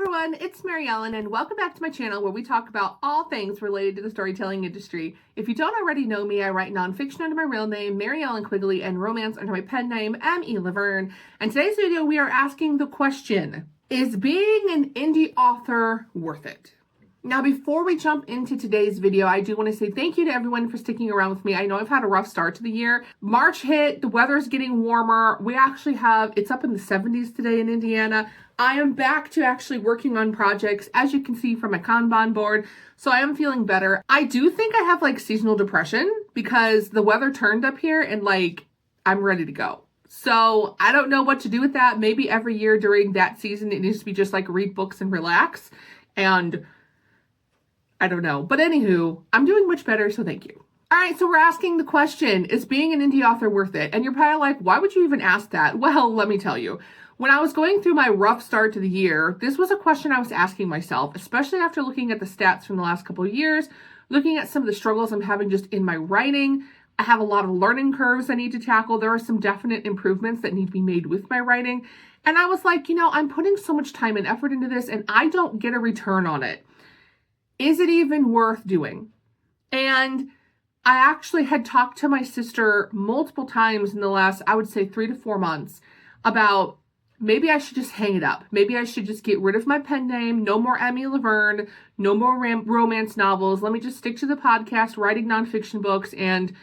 everyone, it's Mary Ellen and welcome back to my channel where we talk about all things related to the storytelling industry. If you don't already know me, I write nonfiction under my real name, Mary Ellen Quigley, and romance under my pen name, M.E. Laverne. And today's video, we are asking the question, is being an indie author worth it? Now, before we jump into today's video, I do want to say thank you to everyone for sticking around with me. I know I've had a rough start to the year. March hit, the weather's getting warmer. We actually have, it's up in the 70s today in Indiana. I am back to actually working on projects, as you can see from my Kanban board, so I am feeling better. I do think I have like seasonal depression because the weather turned up here and like, I'm ready to go. So I don't know what to do with that. Maybe every year during that season, it needs to be just like read books and relax. And I don't know. But anywho, I'm doing much better, so thank you. All right, so we're asking the question, is being an indie author worth it? And you're probably like, why would you even ask that? Well, let me tell you. When I was going through my rough start to the year, this was a question I was asking myself, especially after looking at the stats from the last couple of years, looking at some of the struggles I'm having just in my writing. I have a lot of learning curves I need to tackle. There are some definite improvements that need to be made with my writing. And I was like, I'm putting so much time and effort into this and I don't get a return on it. Is it even worth doing? And I actually had talked to my sister multiple times in the last, I would say 3 to 4 months about maybe I should just hang it up. Maybe I should just get rid of my pen name. No more M.E. Laverne, no more romance novels. Let me just stick to the podcast, writing nonfiction books and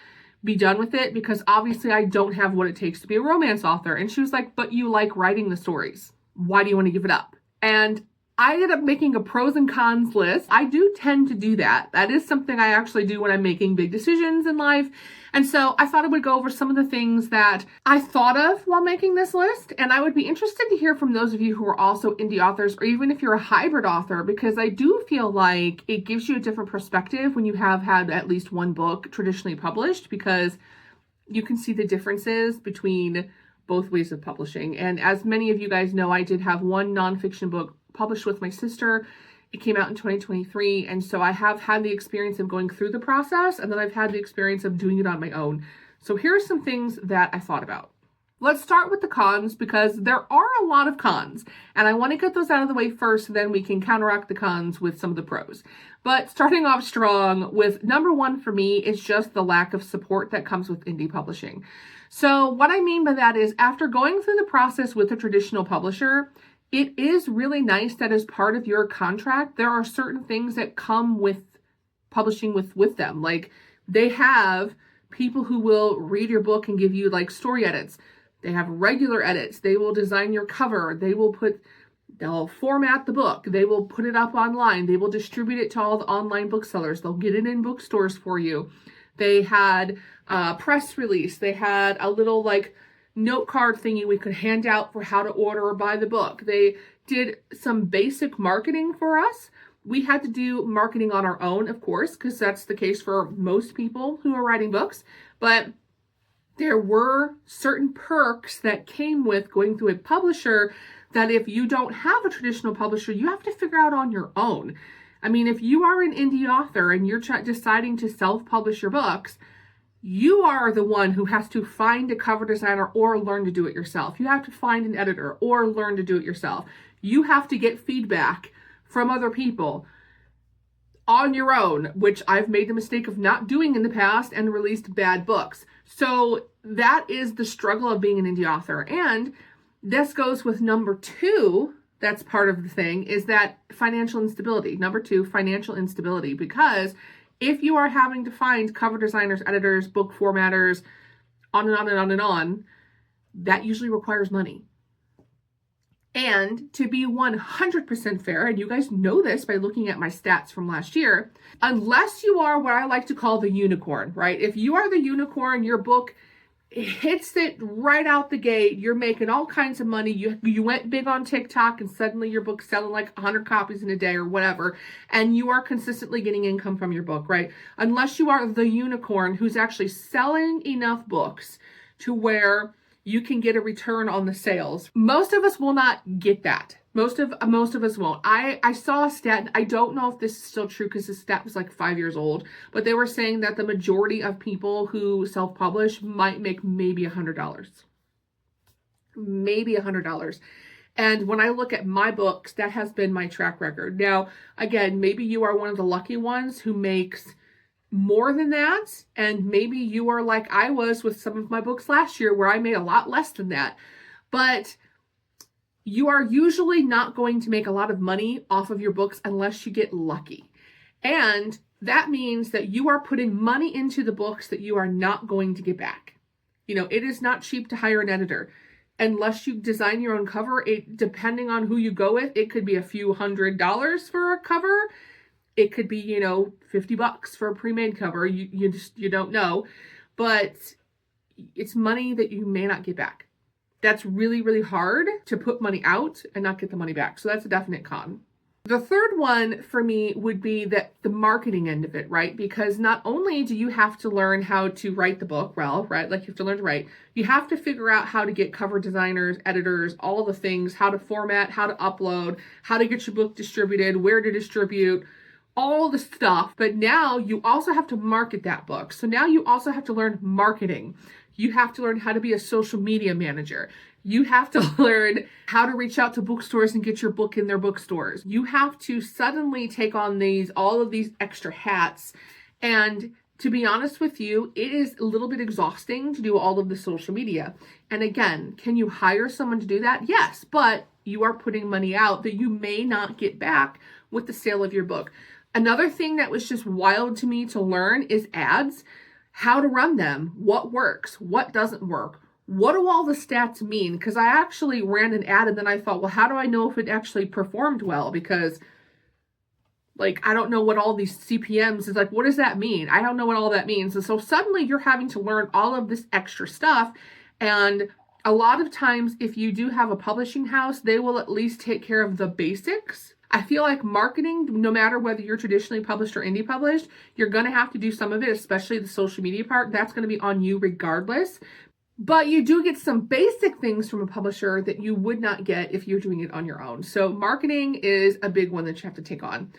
be done with it because obviously I don't have what it takes to be a romance author. And she was like, but you like writing the stories. Why do you want to give it up? And I ended up making a pros and cons list. I do tend to do that. That is something I actually do when I'm making big decisions in life. And so I thought I would go over some of the things that I thought of while making this list. And I would be interested to hear from those of you who are also indie authors, or even if you're a hybrid author, because I do feel like it gives you a different perspective when you have had at least one book traditionally published, because you can see the differences between both ways of publishing. And as many of you guys know, I did have one nonfiction book published with my sister. It came out in 2023. And so I have had the experience of going through the process, and then I've had the experience of doing it on my own. So here are some things that I thought about. Let's start with the cons because there are a lot of cons, and I want to get those out of the way first, so then we can counteract the cons with some of the pros. But starting off strong with number one for me is just the lack of support that comes with indie publishing. So what I mean by that is after going through the process with a traditional publisher, it is really nice that as part of your contract, there are certain things that come with publishing with them. Like they have people who will read your book and give you like story edits. They have regular edits. They will design your cover. They'll format the book. They will put it up online. They will distribute it to all the online booksellers. They'll get it in bookstores for you. They had a press release. They had a little like note card thingy we could hand out for how to order or buy the book. They did some basic marketing for us. We had to do marketing on our own, of course, because that's the case for most people who are writing books. But there were certain perks that came with going through a publisher that if you don't have a traditional publisher, you have to figure out on your own. I mean, if you are an indie author and you're deciding to self-publish your books, you are the one who has to find a cover designer or learn to do it yourself. You have to find an editor or learn to do it yourself. You have to get feedback from other people on your own, which I've made the mistake of not doing in the past and released bad books. So that is the struggle of being an indie author. And this goes with number two, that's part of the thing, is that financial instability. Number two, financial instability, because if you are having to find cover designers, editors, book formatters, on and on and on and on, that usually requires money. And to be 100% fair, and you guys know this by looking at my stats from last year, unless you are what I like to call the unicorn, right? If you are the unicorn, your book hits it right out the gate, you're making all kinds of money, you went big on TikTok and suddenly your book's selling like 100 copies in a day or whatever, and you are consistently getting income from your book, right? Unless you are the unicorn who's actually selling enough books to where you can get a return on the sales. Most of us will not get that. Most of us won't. I saw a stat, and I don't know if this is still true because this stat was like 5 years old, but they were saying that the majority of people who self-publish might make maybe $100. Maybe $100. And when I look at my books, that has been my track record. Now, again, maybe you are one of the lucky ones who makes more than that. And maybe you are like I was with some of my books last year where I made a lot less than that. But you are usually not going to make a lot of money off of your books unless you get lucky. And that means that you are putting money into the books that you are not going to get back. It is not cheap to hire an editor. Unless you design your own cover, depending on who you go with, it could be a few $100s for a cover. It could be, $50 for a pre-made cover. You don't know. But it's money that you may not get back. That's really, really hard to put money out and not get the money back. So that's a definite con. The third one for me would be that the marketing end of it, right? Because not only do you have to learn how to write the book well, right? Like you have to learn to write, you have to figure out how to get cover designers, editors, all the things, how to format, how to upload, how to get your book distributed, where to distribute, all the stuff. But now you also have to market that book. So now you also have to learn marketing. You have to learn how to be a social media manager. You have to learn how to reach out to bookstores and get your book in their bookstores. You have to suddenly take on all of these extra hats. And to be honest with you, it is a little bit exhausting to do all of the social media. And again, can you hire someone to do that? Yes, but you are putting money out that you may not get back with the sale of your book. Another thing that was just wild to me to learn is ads, how to run them, what works, what doesn't work. What do all the stats mean? Because I actually ran an ad and then I thought, well, how do I know if it actually performed well? Because I don't know what all these CPMs is. What does that mean? I don't know what all that means. And so suddenly you're having to learn all of this extra stuff. And a lot of times, if you do have a publishing house, they will at least take care of the basics. I feel like marketing, no matter whether you're traditionally published or indie published, you're going to have to do some of it, especially the social media part. That's going to be on you regardless. But you do get some basic things from a publisher that you would not get if you're doing it on your own. So marketing is a big one that you have to take on.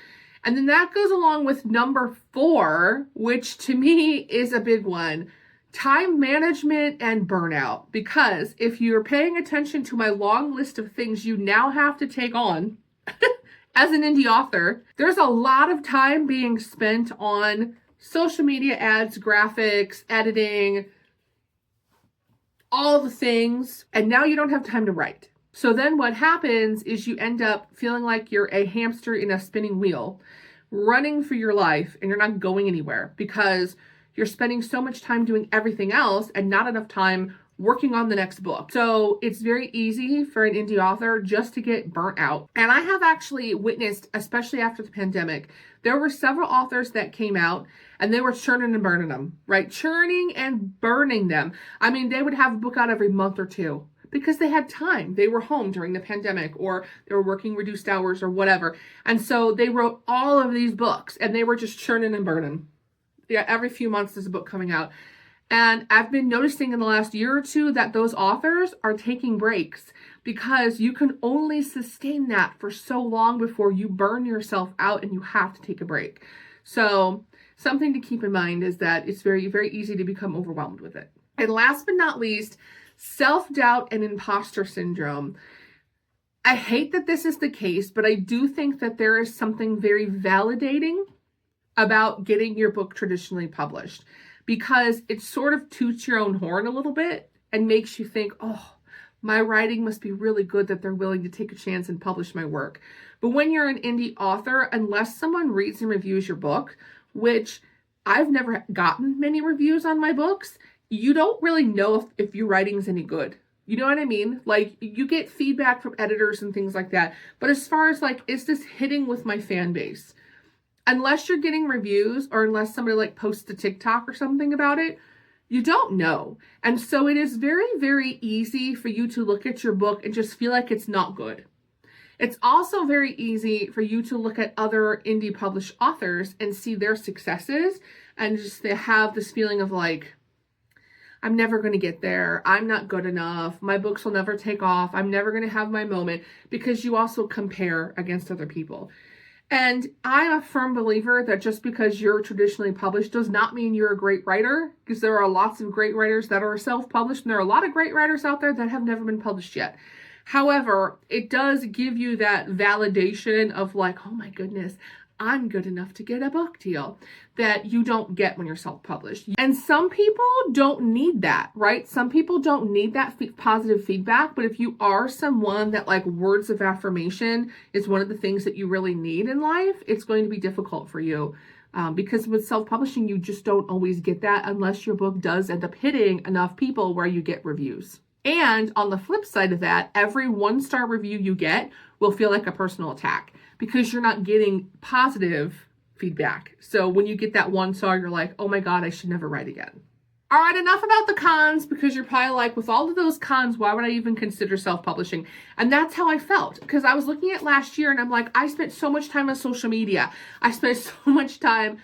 And then that goes along with number 4, which to me is a big one, time management and burnout. Because if you're paying attention to my long list of things you now have to take on as an indie author, there's a lot of time being spent on social media ads, graphics, editing, all the things, and now you don't have time to write. So then what happens is you end up feeling like you're a hamster in a spinning wheel, running for your life, and you're not going anywhere because you're spending so much time doing everything else and not enough time working on the next book. So it's very easy for an indie author just to get burnt out. And I have actually witnessed, especially after the pandemic, there were several authors that came out and they were churning and burning them, right? Churning and burning them. I mean, they would have a book out every month or two because they had time. They were home during the pandemic or they were working reduced hours or whatever. And so they wrote all of these books and they were just churning and burning. Yeah, every few months there's a book coming out. And I've been noticing in the last year or two that those authors are taking breaks because you can only sustain that for so long before you burn yourself out and you have to take a break. So something to keep in mind is that it's very, very easy to become overwhelmed with it. And last but not least, self-doubt and imposter syndrome. I hate that this is the case, but I do think that there is something very validating about getting your book traditionally published, because it sort of toots your own horn a little bit and makes you think, oh, my writing must be really good that they're willing to take a chance and publish my work. But when you're an indie author, unless someone reads and reviews your book, which I've never gotten many reviews on my books, you don't really know if your writing's any good. You know what I mean? You get feedback from editors and things like that. But as far as is this hitting with my fan base? Unless you're getting reviews or unless somebody posts a TikTok or something about it, you don't know. And so it is very, very easy for you to look at your book and just feel like it's not good. It's also very easy for you to look at other indie published authors and see their successes and just they have this feeling of I'm never going to get there. I'm not good enough. My books will never take off. I'm never going to have my moment, because you also compare against other people. And I'm a firm believer that just because you're traditionally published does not mean you're a great writer, because there are lots of great writers that are self-published, and there are a lot of great writers out there that have never been published yet. However, it does give you that validation of like, oh my goodness, I'm good enough to get a book deal, that you don't get when you're self-published. And some people don't need that, right? Some people don't need that positive feedback, but if you are someone that like words of affirmation is one of the things that you really need in life, it's going to be difficult for you. Because with self-publishing, you just don't always get that unless your book does end up hitting enough people where you get reviews. And on the flip side of that, every 1-star review you get will feel like a personal attack because you're not getting positive feedback. So when you get that 1 star, you're like, oh my God, I should never write again. All right, enough about the cons, because you're probably like, with all of those cons, why would I even consider self-publishing? And that's how I felt, because I was looking at last year and I'm like, I spent so much time on social media. I spent so much time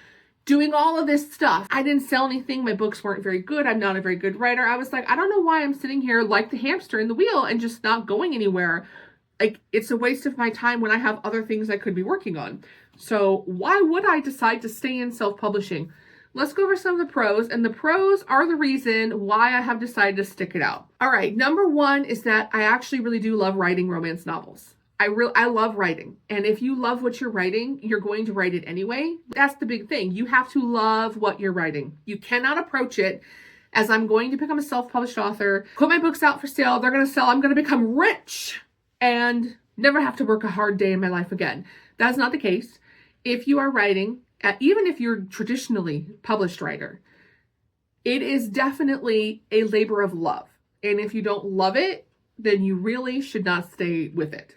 doing all of this stuff. I didn't sell anything. My books weren't very good. I'm not a very good writer. I was like, I don't know why I'm sitting here like the hamster in the wheel and just not going anywhere. Like, it's a waste of my time when I have other things I could be working on. So why would I decide to stay in self-publishing? Let's go over some of the pros, and the pros are the reason why I have decided to stick it out. All right, number 1 is that I actually really do love writing romance novels. I love writing. And if you love what you're writing, you're going to write it anyway. That's the big thing. You have to love what you're writing. You cannot approach it as I'm going to become a self-published author, put my books out for sale, they're going to sell, I'm going to become rich and never have to work a hard day in my life again. That's not the case. If you are writing, even if you're traditionally published writer, it is definitely a labor of love. And if you don't love it, then you really should not stay with it.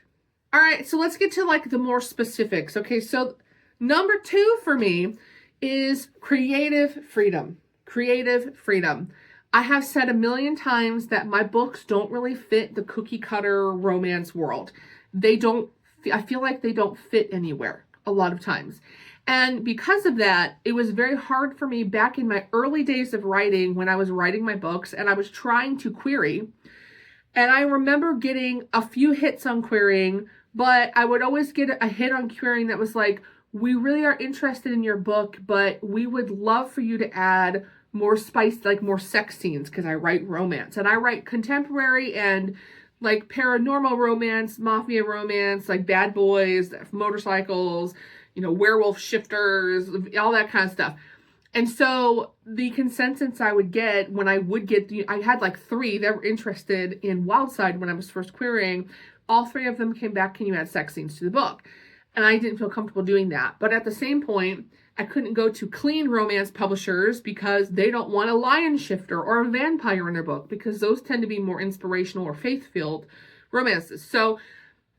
All right, so let's get to like the more specifics. Okay, so number 2 for me is creative freedom. Creative freedom. I have said a million times that my books don't really fit the cookie cutter romance world. I feel like they don't fit anywhere a lot of times. And because of that, it was very hard for me back in my early days of writing when I was writing my books and I was trying to query. And I remember getting a few hits on querying, but I would always get a hit on querying that was like, we really are interested in your book, but we would love for you to add more spice, like more sex scenes, because I write romance. And I write contemporary and like paranormal romance, mafia romance, like bad boys, motorcycles, werewolf shifters, all that kind of stuff. And so the consensus I would get when I would get, I had like 3 that were interested in Wildside when I was first querying. All 3 of them came back, can you add sex scenes to the book? And I didn't feel comfortable doing that. But at the same point, I couldn't go to clean romance publishers because they don't want a lion shifter or a vampire in their book, because those tend to be more inspirational or faith-filled romances. So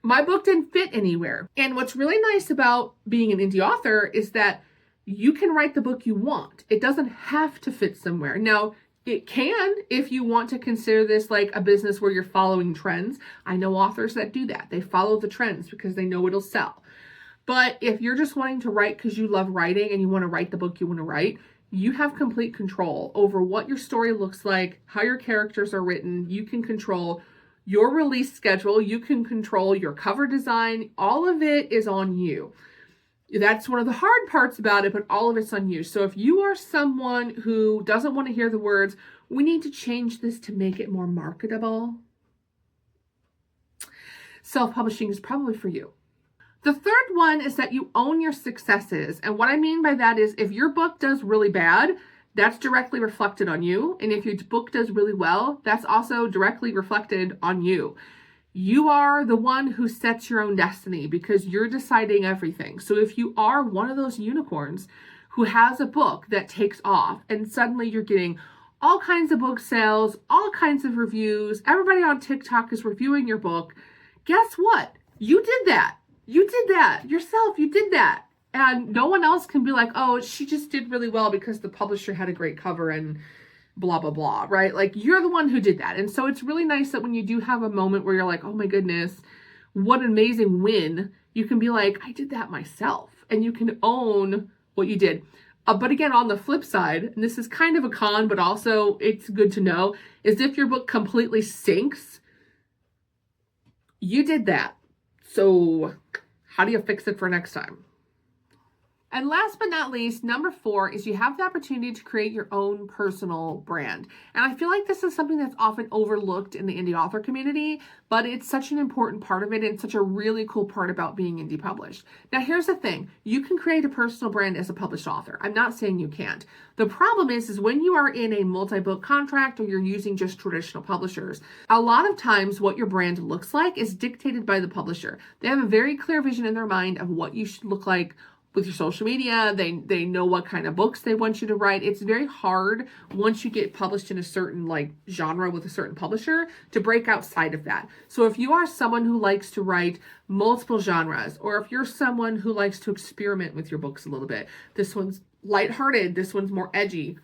my book didn't fit anywhere. And what's really nice about being an indie author is that you can write the book you want. It doesn't have to fit somewhere. Now, it can if you want to consider this like a business where you're following trends. I know authors that do that. They follow the trends because they know it'll sell. But if you're just wanting to write because you love writing and you want to write the book you want to write, you have complete control over what your story looks like, how your characters are written. You can control your release schedule. You can control your cover design. All of it is on you. That's one of the hard parts about it, but all of it's on you. So if you are someone who doesn't want to hear the words, we need to change this to make it more marketable, self-publishing is probably for you. The third one is that you own your successes. And what I mean by that is if your book does really bad, that's directly reflected on you. And if your book does really well, that's also directly reflected on you. You are the one who sets your own destiny because you're deciding everything. So if you are one of those unicorns who has a book that takes off and suddenly you're getting all kinds of book sales, all kinds of reviews, everybody on TikTok is reviewing your book, guess what? You did that. You did that yourself. You did that. And no one else can be like, oh, she just did really well because the publisher had a great cover and blah, blah, blah, right? Like you're the one who did that. And so it's really nice that when you do have a moment where you're like, oh my goodness, what an amazing win, you can be like, I did that myself. And you can own what you did. But again, on the flip side, and this is kind of a con, but also it's good to know, is if your book completely sinks, you did that. So how do you fix it for next time? And last but not least, number 4 is you have the opportunity to create your own personal brand. And I feel like this is something that's often overlooked in the indie author community, but it's such an important part of it and such a really cool part about being indie published. Now, here's the thing. You can create a personal brand as a published author. I'm not saying you can't. The problem is when you are in a multi-book contract or you're using just traditional publishers, a lot of times what your brand looks like is dictated by the publisher. They have a very clear vision in their mind of what you should look like with your social media. They know what kind of books they want you to write. It's very hard once you get published in a certain genre with a certain publisher to break outside of that. So if you are someone who likes to write multiple genres, or if you're someone who likes to experiment with your books a little bit, this one's lighthearted, this one's more edgy,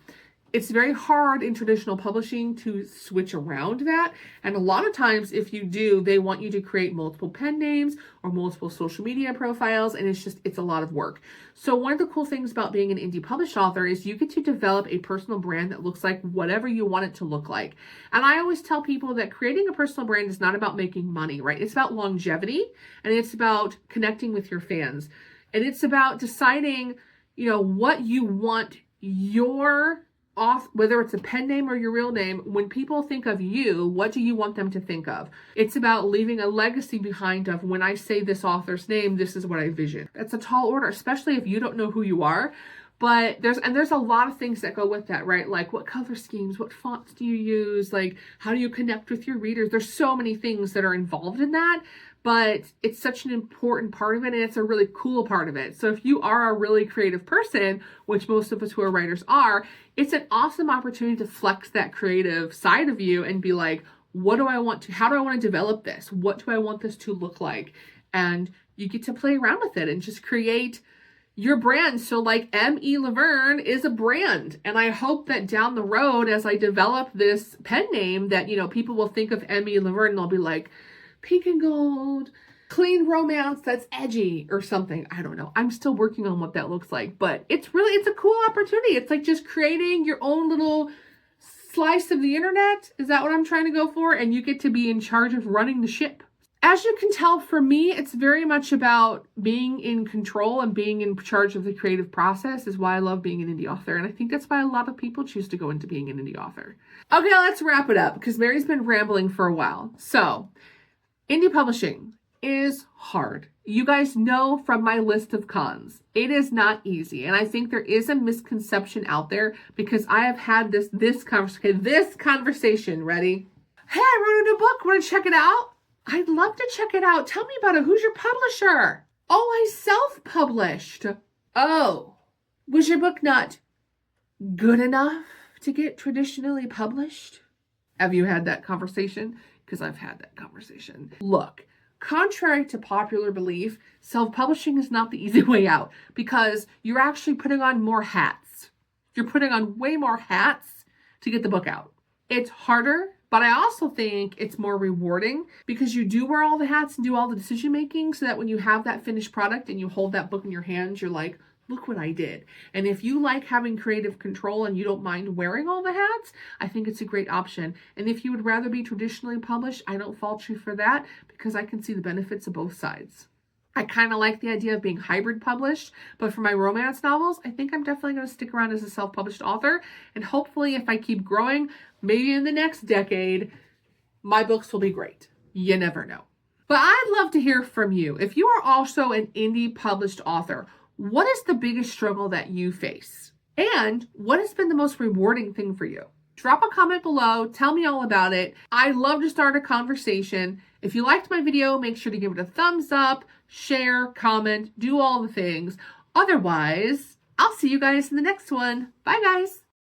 it's very hard in traditional publishing to switch around that. And a lot of times, if you do, they want you to create multiple pen names or multiple social media profiles. And it's a lot of work. So one of the cool things about being an indie published author is you get to develop a personal brand that looks like whatever you want it to look like. And I always tell people that creating a personal brand is not about making money, right? It's about longevity, and it's about connecting with your fans. And it's about deciding, what you want your whether it's a pen name or your real name, when people think of you, what do you want them to think of? It's about leaving a legacy behind of, when I say this author's name, this is what I vision. It's a tall order, especially if you don't know who you are. But there's a lot of things that go with that, right? Like what color schemes, what fonts do you use? Like how do you connect with your readers? There's so many things that are involved in that, but it's such an important part of it, and it's a really cool part of it. So if you are a really creative person, which most of us who are writers are, it's an awesome opportunity to flex that creative side of you and be like, how do I want to develop this? What do I want this to look like? And you get to play around with it and just create your brand. So like M.E. Laverne is a brand. And I hope that down the road, as I develop this pen name, that, people will think of M.E. Laverne and they'll be like, pink and gold, clean romance that's edgy or something. I don't know. I'm still working on what that looks like, but it's a cool opportunity. It's like just creating your own little slice of the internet. Is that what I'm trying to go for? And you get to be in charge of running the ship. As you can tell, for me, it's very much about being in control and being in charge of the creative process is why I love being an indie author. And I think that's why a lot of people choose to go into being an indie author. Okay, let's wrap it up because Mary's been rambling for a while. So, indie publishing is hard. You guys know from my list of cons, it is not easy. And I think there is a misconception out there because I have had this conversation, ready? Hey, I wrote a new book. Want to check it out? I'd love to check it out. Tell me about it. Who's your publisher? Oh, I self-published. Oh, was your book not good enough to get traditionally published? Have you had that conversation? Because I've had that conversation. Look, contrary to popular belief, self-publishing is not the easy way out because you're actually putting on more hats. You're putting on way more hats to get the book out. It's harder, but I also think it's more rewarding because you do wear all the hats and do all the decision making so that when you have that finished product and you hold that book in your hands, you're like, look what I did. And if you like having creative control and you don't mind wearing all the hats, I think it's a great option. And if you would rather be traditionally published, I don't fault you for that because I can see the benefits of both sides. I kind of like the idea of being hybrid published, but for my romance novels, I think I'm definitely going to stick around as a self-published author. And hopefully if I keep growing, maybe in the next decade, my books will be great. You never know. But I'd love to hear from you. If you are also an indie published author, what is the biggest struggle that you face? And what has been the most rewarding thing for you? Drop a comment below. Tell me all about it. I'd love to start a conversation. If you liked my video, make sure to give it a thumbs up, share, comment, do all the things. Otherwise, I'll see you guys in the next one. Bye, guys.